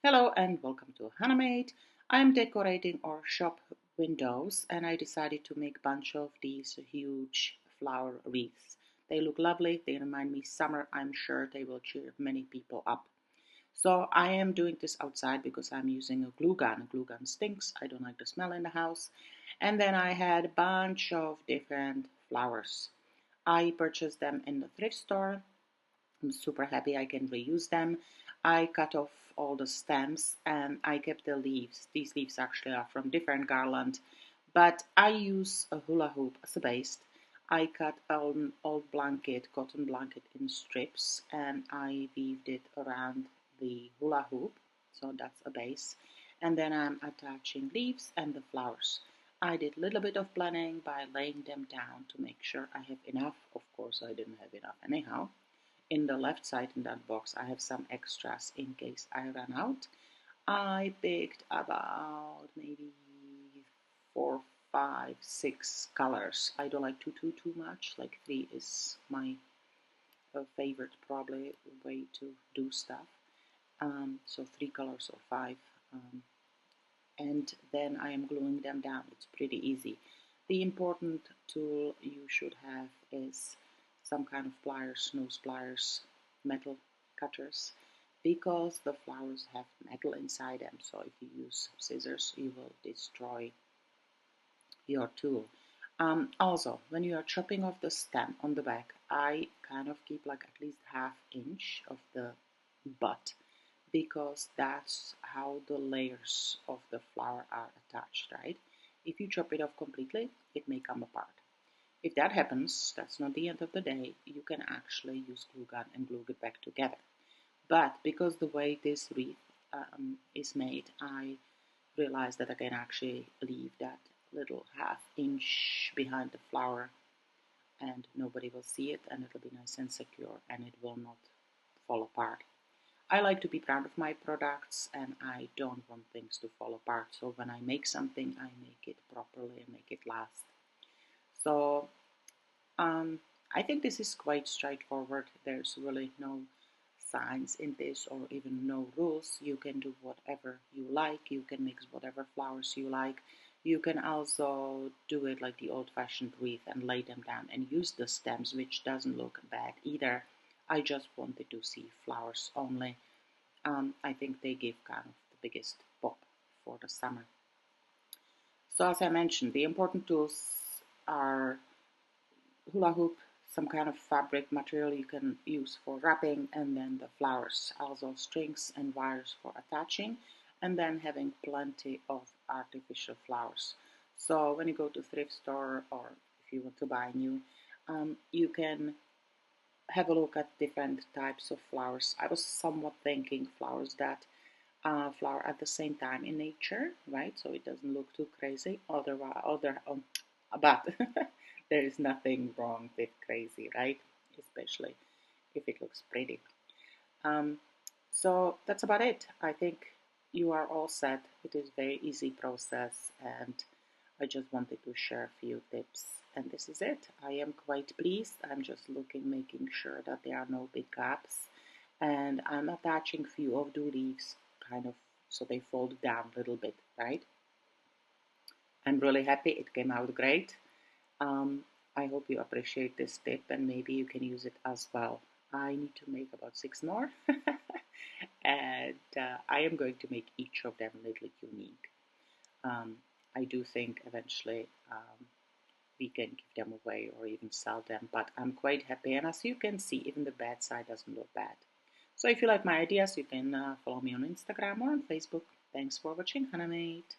Hello and welcome to Handmade. I'm decorating our shop windows and I decided to make a bunch of these huge flower wreaths. They look lovely, they remind me summer. I'm sure they will cheer many people up. So I am doing this outside because I'm using a glue gun. A glue gun stinks, I don't like the smell in the house. And then I had a bunch of different flowers. I purchased them in the thrift store. I'm super happy I can reuse them. I cut off all the stems and I kept the leaves. These leaves actually are from different garland, but I use a hula hoop as a base. I cut an old blanket, cotton blanket in strips, and I weaved it around the hula hoop. So that's a base. And then I'm attaching leaves and the flowers. I did a little bit of planning by laying them down to make sure I have enough. Of course, I didn't have enough anyhow. In the left side in that box I have some extras in case I run out. I picked about maybe 4, 5, 6 colors. I don't like too much, like 3 is my favorite probably way to do stuff. So 3 colors or 5, and then I am gluing them down. It's pretty easy. The important tool you should have is some kind of pliers, nose pliers, metal cutters, because the flowers have metal inside them. So if you use scissors, you will destroy your tool. Also, when you are chopping off the stem on the back, I kind of keep like at least ½ inch of the butt because that's how the layers of the flower are attached, right? If you chop it off completely, it may come apart. If that happens, that's not the end of the day. You can actually use glue gun and glue it back together. But because the way this wreath is made, I realized that I can actually leave that little ½ inch behind the flower and nobody will see it and it'll be nice and secure and it will not fall apart. I like to be proud of my products and I don't want things to fall apart. So when I make something, I make it properly and make it last. So I think this is quite straightforward. There's really no science in this or even no rules. You can do whatever you like. You can mix whatever flowers you like. You can also do it like the old-fashioned wreath and lay them down and use the stems, which doesn't look bad either. I just wanted to see flowers only. I think they give kind of the biggest pop for the summer. So as I mentioned, the important tools are hula hoop, some kind of fabric material you can use for wrapping, and then the flowers, also strings and wires for attaching, and then having plenty of artificial flowers. So when you go to thrift store or if you want to buy new, you can have a look at different types of flowers. I was somewhat thinking flowers that flower at the same time in nature, right? So it doesn't look too crazy. But there is nothing wrong with crazy, right? Especially if it looks pretty. Um, so that's about it. I think you are all set. It is a very easy process and I just wanted to share a few tips. And this is it. I am quite pleased. I'm just making sure that there are no big gaps. And I'm attaching few of the leaves kind of so they fold down a little bit, right? I'm really happy. It came out great. I hope you appreciate this tip and maybe you can use it as well. I need to make about 6 more and I am going to make each of them a little unique. I do think eventually we can give them away or even sell them, but I'm quite happy and as you can see even the bad side doesn't look bad. So if you like my ideas you can follow me on Instagram or on Facebook. Thanks for watching, Handmade.